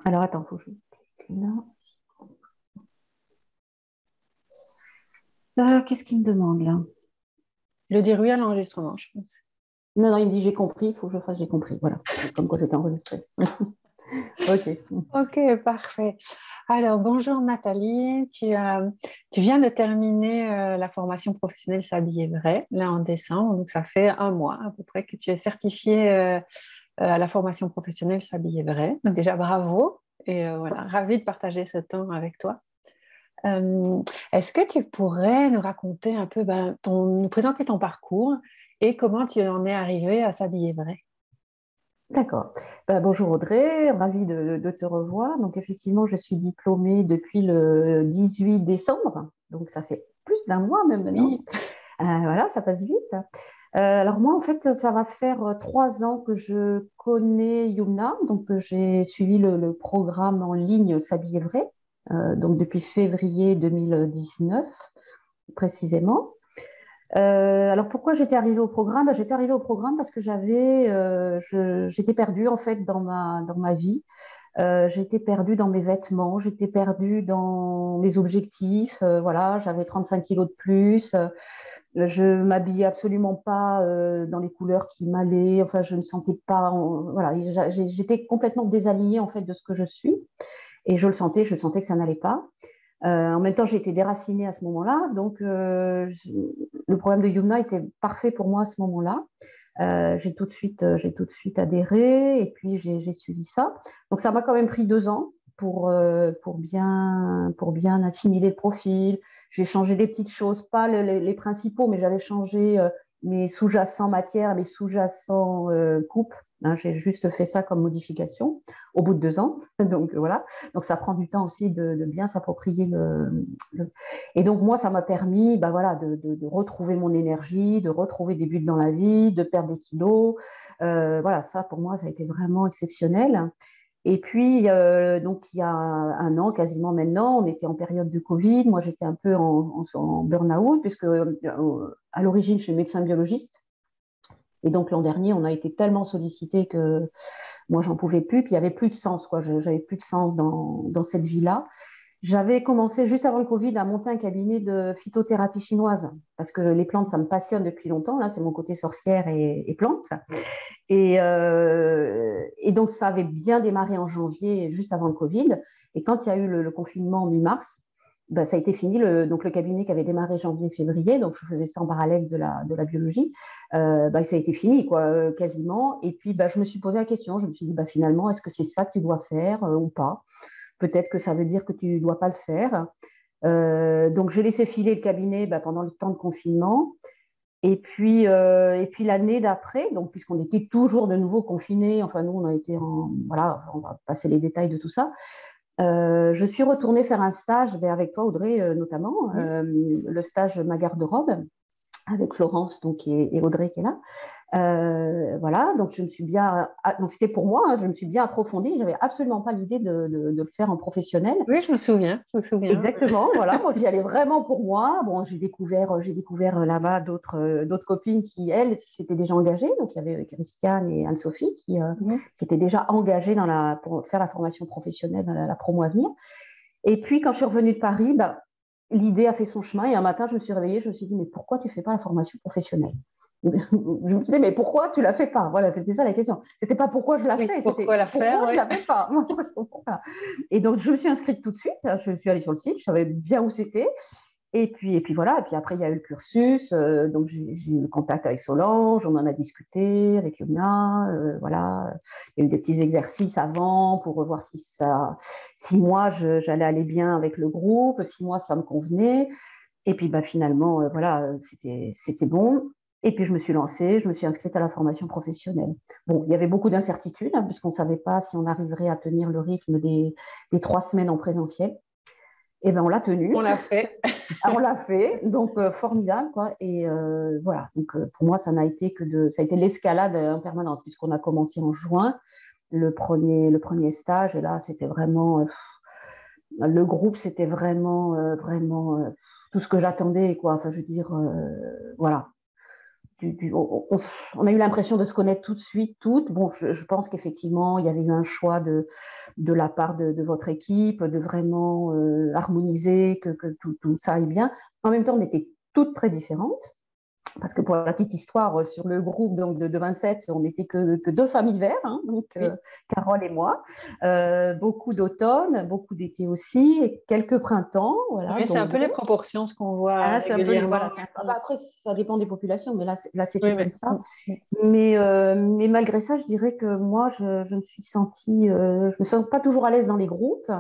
Alors, attends, faut que je clique là. Qu'est-ce qu'il me demande là? Je dis oui à l'enregistrement, je pense. Non, non, il me dit j'ai compris, il faut que je fasse j'ai compris. Voilà, comme quoi c'était enregistré. Ok. Ok, parfait. Alors, bonjour Nathalie. Tu viens de terminer la formation professionnelle S'habiller vrai, là en décembre. Donc, ça fait un mois à peu près que tu es certifiée à la formation professionnelle S'habiller vrai. Donc, déjà, bravo. Et voilà, ravie de partager ce temps avec toi. Euh, Est-ce que tu pourrais nous raconter un peu, nous présenter ton parcours et comment tu en es arrivée à S'habiller vrai? D'accord. Bonjour Audrey, ravie de te revoir. Donc effectivement, je suis diplômée depuis le 18 décembre, donc ça fait plus d'un mois même maintenant. Oui. Voilà, ça passe vite. Alors moi, en fait, ça va faire 3 ans que je connais Yumna, donc j'ai suivi le programme en ligne S'habiller vrai, donc depuis février 2019 précisément. Alors pourquoi j'étais arrivée au programme? J'étais arrivée au programme parce que j'étais perdue en fait dans ma vie. J'étais perdue dans mes vêtements, j'étais perdue dans mes objectifs. Voilà, j'avais 35 kilos de plus. Je m'habillais absolument pas dans les couleurs qui m'allaient. Enfin, je ne sentais pas. Voilà, j'étais complètement désalignée en fait de ce que je suis. Et je sentais que ça n'allait pas. En même temps, j'ai été déracinée à ce moment-là. Donc, le programme de Yumna était parfait pour moi à ce moment-là. J'ai tout de suite adhéré et puis j'ai suivi ça. Donc, ça m'a quand même pris 2 ans pour bien assimiler le profil. J'ai changé des petites choses, pas les principaux, mais j'avais changé mes sous-jacents matières, mes sous-jacents coupes. Hein, j'ai juste fait ça comme modification au bout de 2 ans. Donc, voilà. Donc, ça prend du temps aussi de bien s'approprier le, Et donc, moi, ça m'a permis voilà, de retrouver mon énergie, de retrouver des buts dans la vie, de perdre des kilos. Voilà, ça, pour moi, ça a été vraiment exceptionnel. Et puis, donc, il y a un an, quasiment maintenant, on était en période de Covid. Moi, j'étais un peu en burn-out, puisque à l'origine, je suis médecin biologiste. Et donc, l'an dernier, on a été tellement sollicité que moi, j'en pouvais plus. Puis, il n'y avait plus de sens, quoi. J'avais plus de sens dans cette vie-là. J'avais commencé juste avant le Covid à monter un cabinet de phytothérapie chinoise parce que les plantes, ça me passionne depuis longtemps. Là, c'est mon côté sorcière et plante. Et donc, ça avait bien démarré en janvier, juste avant le Covid. Et quand il y a eu le confinement en mi-mars, ben, ça a été fini. Donc, le cabinet qui avait démarré janvier-février, donc je faisais ça en parallèle de la biologie, ben, ça a été fini, quoi, quasiment. Et puis, ben, je me suis posé la question. Je me suis dit, ben, finalement, est-ce que c'est ça que tu dois faire ou pas? Peut-être que ça veut dire que tu ne dois pas le faire. Donc, j'ai laissé filer le cabinet pendant le temps de confinement. Et puis l'année d'après, donc puisqu'on était toujours de nouveau confinés, enfin nous on a été voilà, on va passer les détails de tout ça. Je suis retournée faire un stage avec toi Audrey notamment, Oui. le stage Ma garde-robe avec Florence donc et Audrey qui est là. Voilà, donc je me suis bien, donc c'était pour moi, hein, je me suis bien approfondie. J'avais absolument pas l'idée de le faire en professionnel. Oui, je me souviens, je me souviens. Exactement, voilà. Moi, j'y allais vraiment pour moi. Bon, j'ai découvert là-bas d'autres copines qui, elles, s'étaient déjà engagées. Donc, il y avait Christiane et Anne-Sophie Mhm. qui étaient déjà engagées pour faire la formation professionnelle dans la promo à venir. Et puis, quand je suis revenue de Paris, l'idée a fait son chemin. Et un matin, je me suis réveillée, je me suis dit, mais pourquoi tu ne fais pas la formation professionnelle? Je me suis dit, mais pourquoi tu ne la fais pas? Voilà, c'était ça la question. C'était pas pourquoi je la Oui, fais, pourquoi c'était la faire, pourquoi je oui. la fais pas. Voilà. Et donc, je me suis inscrite tout de suite. Je suis allée sur le site, je savais bien où c'était. Et puis voilà. Et puis après, il y a eu le cursus. Donc, j'ai eu le contact avec Solange, on en a discuté avec Yumna. Voilà. Il y a eu des petits exercices avant pour revoir si moi, j'allais aller bien avec le groupe, si moi, ça me convenait. Et puis finalement, voilà, c'était bon. Et puis je me suis lancée, je me suis inscrite à la formation professionnelle. Bon, il y avait beaucoup d'incertitudes, hein, puisqu'on ne savait pas si on arriverait à tenir le rythme des 3 semaines en présentiel. Et bien, on l'a tenu, On l'a fait. on l'a fait, donc formidable, quoi. Et voilà, donc pour moi, ça a été l'escalade en permanence, puisqu'on a commencé en juin, le premier stage, et là, c'était vraiment, le groupe, c'était vraiment, vraiment tout ce que j'attendais, quoi. Enfin, je veux dire, voilà. on a eu l'impression de se connaître tout de suite, toutes. Bon, je pense qu'effectivement, il y avait eu un choix de la part de votre équipe, de vraiment harmoniser, que tout ça aille bien. En même temps, on était toutes très différentes. Parce que pour la petite histoire, sur le groupe donc, de 27, on n'était que deux familles verts, hein, donc Oui. Carole et moi. Beaucoup d'automne, beaucoup d'été aussi, et quelques printemps. Voilà, Oui, c'est un peu les proportions, ce qu'on voit hein, c'est un peu régulièrement. voilà, après, ça dépend des populations, mais là c'était Oui, comme mais... ça. Mais malgré ça, je dirais que moi, je me suis sentie, je me sens pas toujours à l'aise dans les groupes,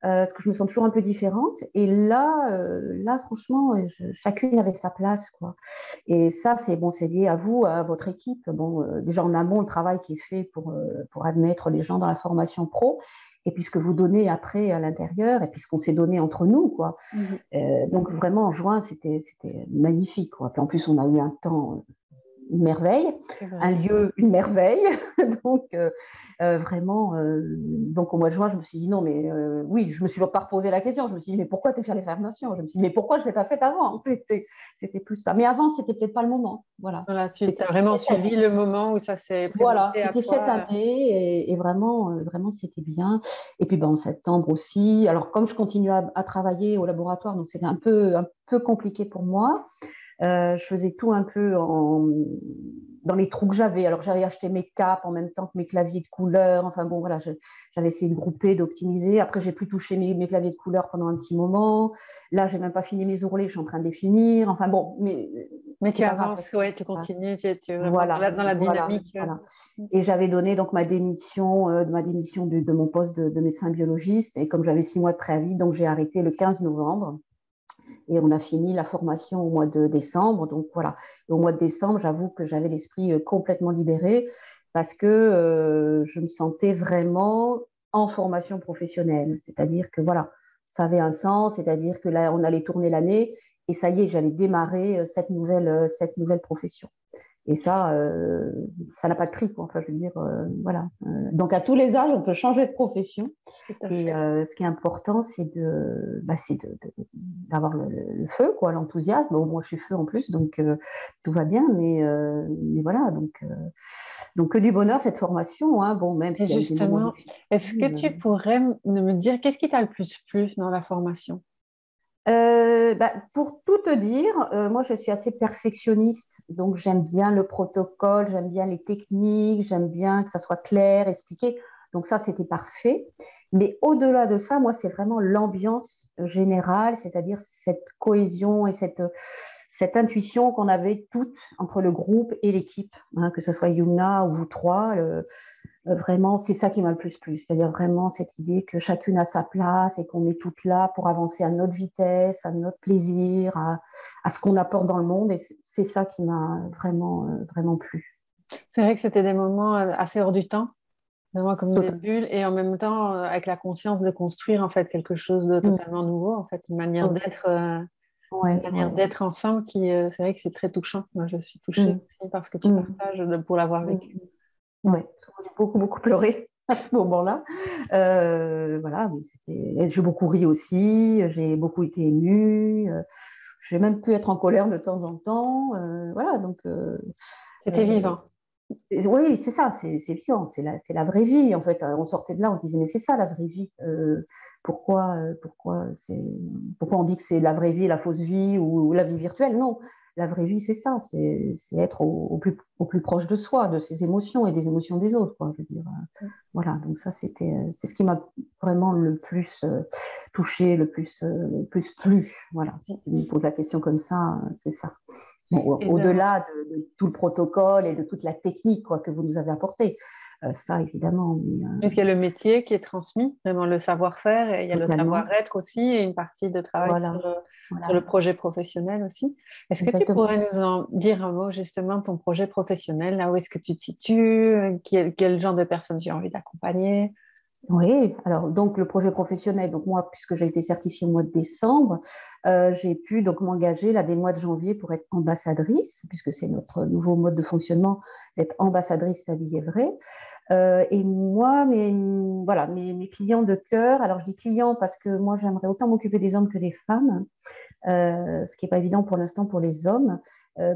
parce que je me sens toujours un peu différente. Et là franchement, chacune avait sa place, quoi. Et ça, c'est bon, c'est lié à vous, à votre équipe. Bon, déjà en amont, le travail qui est fait pour admettre les gens dans la formation pro, et puis ce que vous donnez après à l'intérieur, et puis ce qu'on s'est donné entre nous, quoi. Donc vraiment en juin, c'était magnifique, quoi. Puis en plus, on a eu un temps une merveille, un lieu, une merveille. Donc, vraiment, donc au mois de juin, je me suis dit non, mais oui, je ne me suis pas reposé la question. Je me suis dit, mais pourquoi tu fais les formations? Je me suis dit, mais pourquoi je ne l'ai pas faite avant? C'était plus ça. Mais avant, c'était peut-être pas le moment. Voilà. Voilà, tu as vraiment suivi le moment où ça s'est Voilà, présenté à c'était cette toi. année et vraiment, vraiment, c'était bien. Et puis, ben, en septembre aussi. Alors, comme je continue à travailler au laboratoire, donc c'était un peu compliqué pour moi. Je faisais tout un peu dans les trous que j'avais. Alors, j'avais acheté mes capes en même temps que mes claviers de couleur. Enfin, bon, voilà, j'avais essayé de grouper, d'optimiser. Après, j'ai plus touché mes claviers de couleur pendant un petit moment. Là, j'ai même pas fini mes ourlets, je suis en train de les finir. Enfin, bon, mais Tu c'est pas grave. avances, ouais, tu continues, tu es vraiment Voilà, dans la voilà, dynamique. voilà. Et j'avais donné donc ma démission, de mon poste de médecin biologiste. Et comme j'avais 6 mois de préavis, donc j'ai arrêté le 15 novembre. Et on a fini la formation au mois de décembre. Donc voilà. Et au mois de décembre, j'avoue que j'avais l'esprit complètement libéré parce que je me sentais vraiment en formation professionnelle. C'est-à-dire que voilà, ça avait un sens, c'est-à-dire que là, on allait tourner l'année et ça y est, j'allais démarrer cette nouvelle profession. Et ça n'a pas de prix, quoi. Enfin, je veux dire, voilà. Donc, à tous les âges, on peut changer de profession. Tout à Et fait. ce qui est important, c'est d'avoir le feu, quoi, l'enthousiasme. Bon, moi, je suis feu en plus, donc tout va bien. Mais voilà, donc que du bonheur cette formation, hein. Bon, même Et s'il y a eu des moments justement, difficiles. est-ce que tu pourrais me dire qu'est-ce qui t'a le plus plu dans la formation? Pour tout te dire, moi je suis assez perfectionniste, donc j'aime bien le protocole, j'aime bien les techniques, j'aime bien que ça soit clair, expliqué. Donc ça, c'était parfait. Mais au-delà de ça, moi, c'est vraiment l'ambiance générale, c'est-à-dire cette cohésion et cette intuition qu'on avait toutes entre le groupe et l'équipe, hein, que ce soit Yumna ou vous trois. Vraiment, c'est ça qui m'a le plus plu, c'est-à-dire vraiment cette idée que chacune a sa place et qu'on est toutes là pour avancer à notre vitesse, à notre plaisir, à ce qu'on apporte dans le monde. Et c'est ça qui m'a vraiment, vraiment plu. C'est vrai que c'était des moments assez hors du temps, vraiment comme des Total. bulles, et en même temps avec la conscience de construire en fait quelque chose de Mm. totalement nouveau, en fait, Oh, c'est ça. Ouais, une manière ouais. d'être ensemble qui, c'est vrai que c'est très touchant. Moi, je suis touchée Mm. aussi par ce que tu Mm. partages pour l'avoir Mm. vécu. Ouais. Parce que moi, j'ai beaucoup, beaucoup pleuré à ce moment-là. Voilà, mais j'ai beaucoup ri aussi, j'ai beaucoup été émue. J'ai même pu être en colère de temps en temps. Voilà, donc C'était euh, vivant. oui, c'est ça, c'est vivant, c'est la vraie vie. En fait, on sortait de là, on disait, mais c'est ça la vraie vie. Pourquoi on dit que c'est la vraie vie, la fausse vie ou la vie virtuelle? Non, la vraie vie, c'est ça, c'est être au plus proche de soi, de ses émotions et des émotions des autres, quoi, je veux dire. Voilà, donc ça, c'est ce qui m'a vraiment le plus touché, le plus plu. Voilà, si tu me poses la question comme ça, c'est ça. Bon, Et au-delà de tout le protocole et de toute la technique, quoi, que vous nous avez apporté, ça évidemment, mais Parce qu'il y a le métier qui est transmis, vraiment le savoir-faire, et il y a le totalement. savoir-être aussi, et une partie de travail Voilà, sur le voilà, projet professionnel aussi. Est-ce que tu exactement. pourrais nous en dire un mot justement de ton projet professionnel? Là où est-ce que tu te situes? Quel genre de personnes tu as envie d'accompagner? Oui, alors donc le projet professionnel, donc moi, puisque j'ai été certifiée au mois de décembre, j'ai pu donc m'engager là dès le mois de janvier pour être ambassadrice, puisque c'est notre nouveau mode de fonctionnement d'être ambassadrice Sabine Evray. Et moi, voilà, mes clients de cœur, alors je dis clients parce que moi j'aimerais autant m'occuper des hommes que des femmes, ce qui n'est pas évident pour l'instant pour les hommes.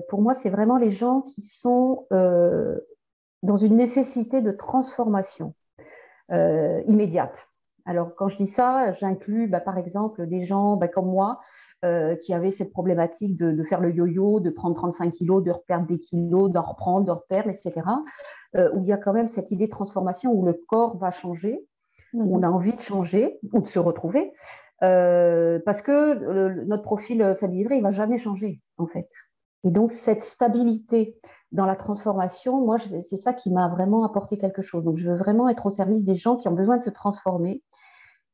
Pour moi, c'est vraiment les gens qui sont dans une nécessité de transformation immédiate. Alors, quand je dis ça, j'inclus, par exemple, des gens comme moi qui avaient cette problématique de faire le yo-yo, de prendre 35 kilos, de reperdre des kilos, d'en reprendre, de reperdre, etc. Où il y a quand même cette idée de transformation où le corps va changer, où on a envie de changer ou de se retrouver. Parce que notre profil s'habillerait, il ne va jamais changer, en fait. Et donc, cette stabilité dans la transformation, moi, c'est ça qui m'a vraiment apporté quelque chose. Donc, je veux vraiment être au service des gens qui ont besoin de se transformer.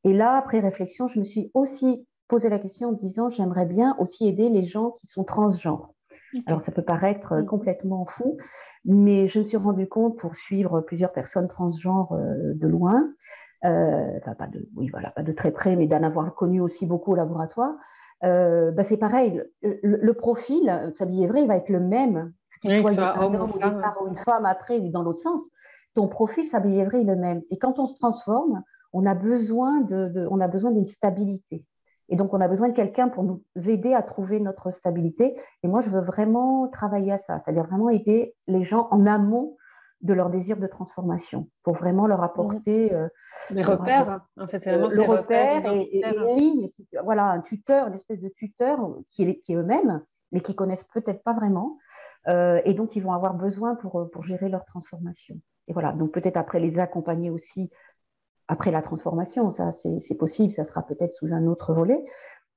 Et là, après réflexion, je me suis aussi posé la question en me disant, j'aimerais bien aussi aider les gens qui sont transgenres. Okay. Alors, ça peut paraître complètement fou, mais je me suis rendu compte pour suivre plusieurs personnes transgenres de loin, pas de très près, mais d'en avoir connu aussi beaucoup au laboratoire. C'est pareil, le profil, s'habiller vrai, il va être le même, que tu sois un homme ou une femme après ou dans l'autre sens. Ton profil, s'habiller vrai, est le même. Et quand on se transforme, on a besoin d'une stabilité. Et donc, on a besoin de quelqu'un pour nous aider à trouver notre stabilité. Et moi, je veux vraiment travailler à ça, c'est-à-dire vraiment aider les gens en amont de leur désir de transformation, pour vraiment leur apporter les repères. En fait, c'est vraiment le repère et une ligne, voilà, un tuteur, une espèce de tuteur qui est eux-mêmes, mais qui connaissent peut-être pas vraiment, et dont ils vont avoir besoin pour gérer leur transformation. Et voilà, donc peut-être après les accompagner aussi après la transformation, ça c'est possible, ça sera peut-être sous un autre volet.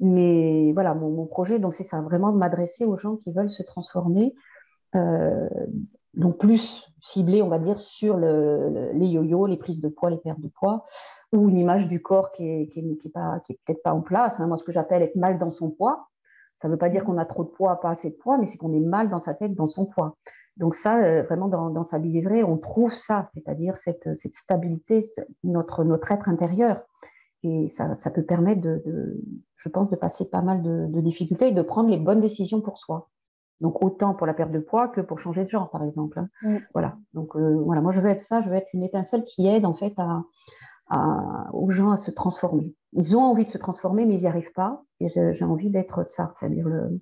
Mais voilà, mon projet, donc c'est ça, vraiment de m'adresser aux gens qui veulent se transformer, donc plus ciblé, on va dire, sur les yo-yo, les prises de poids, les pertes de poids, ou une image du corps qui est peut-être pas en place. Moi, ce que j'appelle être mal dans son poids, ça ne veut pas dire qu'on a trop de poids, pas assez de poids, mais c'est qu'on est mal dans sa tête, dans son poids. Donc ça, vraiment, dans s'habiller vrai, on trouve ça, c'est-à-dire cette stabilité, notre être intérieur. Et ça peut permettre, je pense, de passer pas mal de difficultés et de prendre les bonnes décisions pour soi. Donc, autant pour la perte de poids que pour changer de genre, par exemple. Voilà. Donc, voilà, moi, je veux être ça, je veux être une étincelle qui aide, en fait, aux gens à se transformer. Ils ont envie de se transformer, mais ils n'y arrivent pas. Et j'ai envie d'être ça, c'est-à-dire le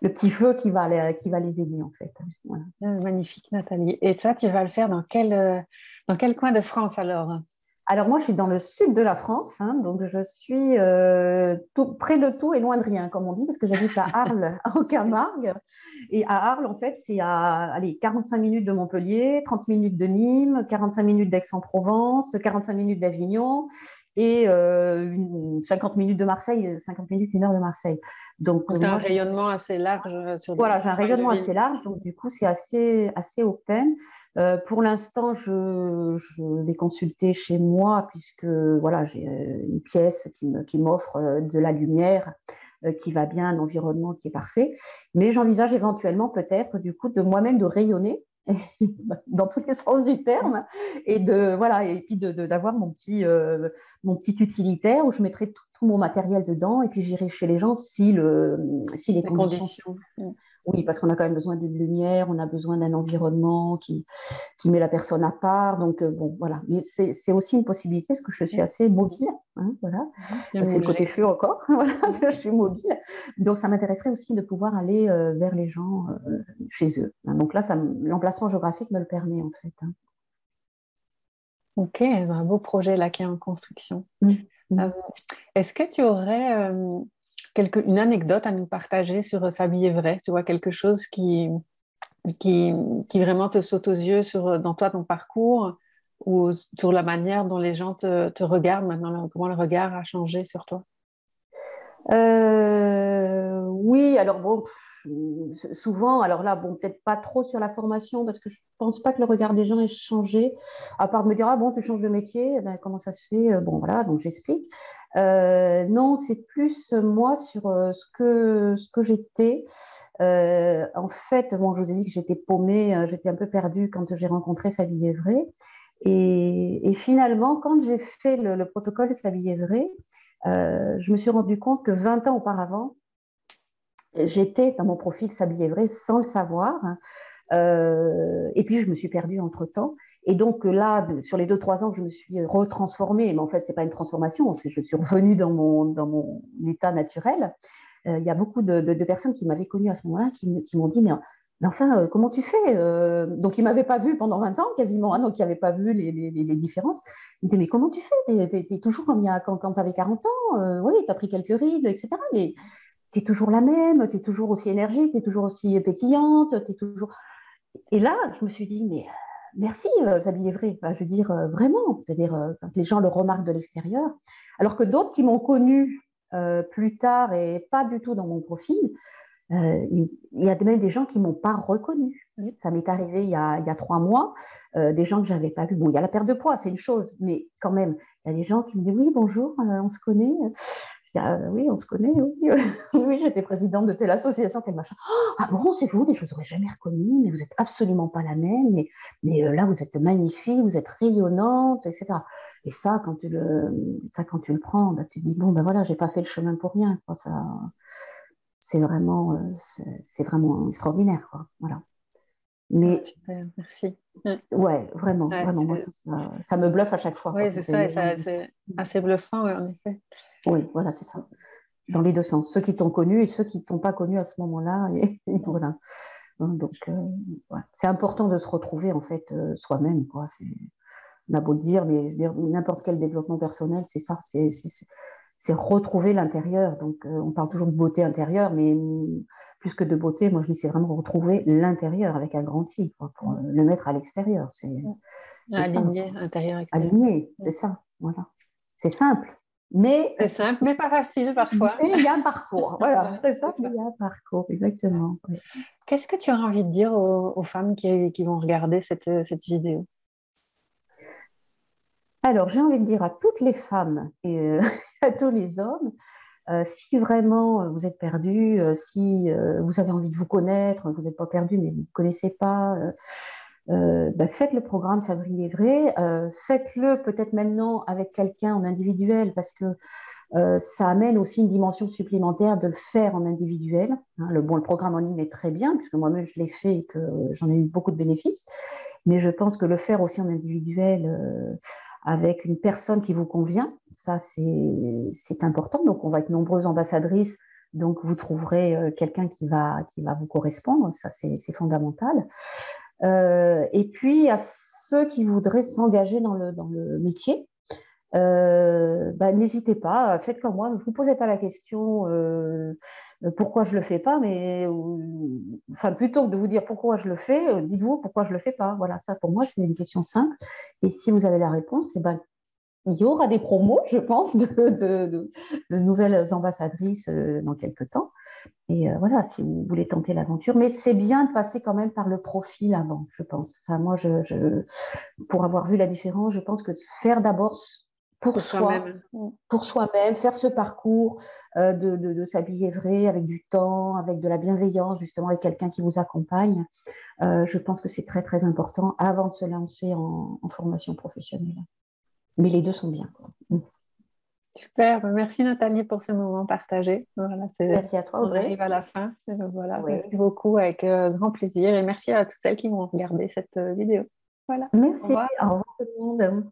petit feu qui va les aider, en fait. Voilà. Magnifique, Nathalie. Et ça, tu vas le faire dans quel coin de France, alors? Alors moi, je suis dans le sud de la France, donc je suis près de tout et loin de rien, comme on dit, parce que j'habite à Arles, en Camargue. Et à Arles, en fait, c'est à 45 minutes de Montpellier, 30 minutes de Nîmes, 45 minutes d'Aix-en-Provence, 45 minutes d'Avignon et 50 minutes de Marseille, 50 minutes, 1 heure de Marseille. Donc tu as un rayonnement assez large sur Voilà, j'ai un rayonnement assez large, donc du coup, c'est assez open. Pour l'instant, je vais consulter chez moi, puisque voilà, j'ai une pièce qui m'offre de la lumière, qui va bien, un environnement qui est parfait. Mais j'envisage éventuellement peut-être, du coup, de moi-même de rayonner dans tous les sens du terme, et puis d'avoir mon petit utilitaire où je mettrai tout mon matériel dedans, et puis j'irai chez les gens si les conditions. Oui, parce qu'on a quand même besoin d'une lumière, on a besoin d'un environnement qui met la personne à part. Donc, bon, voilà. Mais c'est aussi une possibilité, parce que je suis assez mobile. Voilà. C'est le côté feu encore. Voilà, je suis mobile. Donc, ça m'intéresserait aussi de pouvoir aller vers les gens chez eux. Donc là, l'emplacement géographique me le permet, en fait. Ok, un beau projet là qui est en construction. Est-ce que tu aurais une anecdote à nous partager sur s'habiller vrai? Tu vois, quelque chose qui vraiment te saute aux yeux dans toi, ton parcours, ou sur la manière dont les gens te regardent maintenant, comment le regard a changé sur toi? Oui, alors bon, souvent, alors là, bon, peut-être pas trop sur la formation, parce que je pense pas que le regard des gens ait changé, à part me dire, ah bon, tu changes de métier, comment ça se fait? Bon, voilà, donc j'explique. Non, c'est plus moi sur ce que j'étais. En fait, bon, je vous ai dit que j'étais paumée, j'étais un peu perdue quand j'ai rencontré S'habiller vrai. Et finalement, quand j'ai fait le protocole de S'habiller vrai, je me suis rendu compte que 20 ans auparavant, j'étais dans mon profil S'habiller vrai sans le savoir. Et puis, je me suis perdue entre-temps. Et donc là, sur les 2-3 ans que je me suis retransformée, mais en fait, ce n'est pas une transformation, je suis revenue dans mon état naturel. il y a beaucoup de personnes qui m'avaient connue à ce moment-là qui m'ont dit, mais enfin, comment tu fais Donc, ils ne m'avaient pas vue pendant 20 ans quasiment, hein, donc ils n'avaient pas vu les différences. Ils me disaient, mais comment tu fais? T'es toujours comme quand tu avais 40 ans, oui, tu as pris quelques rides, etc. Mais tu es toujours la même, tu es toujours aussi énergique, tu es toujours aussi pétillante, tu es toujours. Et là, je me suis dit, mais merci, s'habiller vrai. Enfin, je veux dire, vraiment, c'est-à-dire quand les gens le remarquent de l'extérieur, alors que d'autres qui m'ont connue plus tard et pas du tout dans mon profil, il y a même des gens qui ne m'ont pas reconnue. Ça m'est arrivé il y a 3 mois, des gens que je n'avais pas vus. Bon, il y a la perte de poids, c'est une chose, mais quand même, il y a des gens qui me disent, oui, bonjour, on se connaît. Je dis, ah, oui, on se connaît, oui. Oui, j'étais présidente de telle association, tel machin. Oh, ah bon, c'est vous, mais je ne vous aurais jamais reconnue, mais vous n'êtes absolument pas la même, mais là, vous êtes magnifique, vous êtes rayonnante, etc. Et ça, quand tu le prends, bah, tu te dis, bon, ben voilà, je n'ai pas fait le chemin pour rien. Quoi, ça, c'est vraiment extraordinaire, quoi. Voilà. Ah, Mais super, merci. Ouais, ouais, vraiment, ouais, vraiment, moi, ça me bluffe à chaque fois, quoi, oui, quand c'est il y a ça, des et gens qui disent ça. c'est assez bluffant, oui, en effet. Oui, voilà, c'est ça. Dans les deux sens, ceux qui t'ont connu et ceux qui ne t'ont pas connu à ce moment-là. Et voilà. Donc, ouais. C'est important de se retrouver, en fait, soi-même, quoi. On a beau le dire, mais je veux dire, n'importe quel développement personnel, c'est ça. C'est retrouver l'intérieur. Donc, on parle toujours de beauté intérieure, mais plus que de beauté, moi, je dis c'est vraiment retrouver l'intérieur avec un grand I, quoi, pour le mettre à l'extérieur. C'est ça, Aligné, quoi. intérieur, extérieur. Aligné, c'est ça. Voilà. C'est simple, mais C'est simple, mais pas facile mais parfois. il y a un parcours. Voilà, Ouais, c'est ça, c'est mais ça. il y a un parcours, exactement. Oui. Qu'est-ce que tu as envie de dire aux femmes qui vont regarder cette vidéo? Alors, j'ai envie de dire à toutes les femmes et à tous les hommes, si vraiment vous êtes perdu, si vous avez envie de vous connaître, vous n'êtes pas perdu, mais vous ne connaissez pas, ben faites le programme Sabrier Vrai. Faites-le peut-être maintenant avec quelqu'un en individuel parce que ça amène aussi une dimension supplémentaire de le faire en individuel. Hein, le programme en ligne est très bien puisque moi-même je l'ai fait et que j'en ai eu beaucoup de bénéfices. Mais je pense que le faire aussi en individuel avec une personne qui vous convient, ça c'est important. Donc on va être nombreuses ambassadrices, donc vous trouverez quelqu'un qui va vous correspondre, ça c'est fondamental. Et puis à ceux qui voudraient s'engager dans le métier, bah, n'hésitez pas, faites comme moi, ne vous posez pas la question pourquoi je le fais pas, mais enfin plutôt que de vous dire pourquoi je le fais, dites-vous pourquoi je le fais pas. Voilà, ça pour moi c'est une question simple. Et si vous avez la réponse, eh ben, il y aura des promos, je pense, de nouvelles ambassadrices dans quelques temps. Et voilà, si vous voulez tenter l'aventure, mais c'est bien de passer quand même par le profil avant, je pense. Enfin, moi, pour avoir vu la différence, je pense que faire d'abord Pour soi-même. pour soi-même, faire ce parcours de s'habiller vrai, avec du temps, avec de la bienveillance, justement, avec quelqu'un qui vous accompagne, je pense que c'est très, très important avant de se lancer en formation professionnelle. Mais les deux sont bien, quoi. Super, merci Nathalie pour ce moment partagé. Voilà, Merci à toi, on Audrey. arrive à la fin. Voilà, Oui. merci beaucoup, avec grand plaisir. Et merci à toutes celles qui vont regarder cette vidéo. Voilà, au Merci. revoir. Au revoir tout le monde.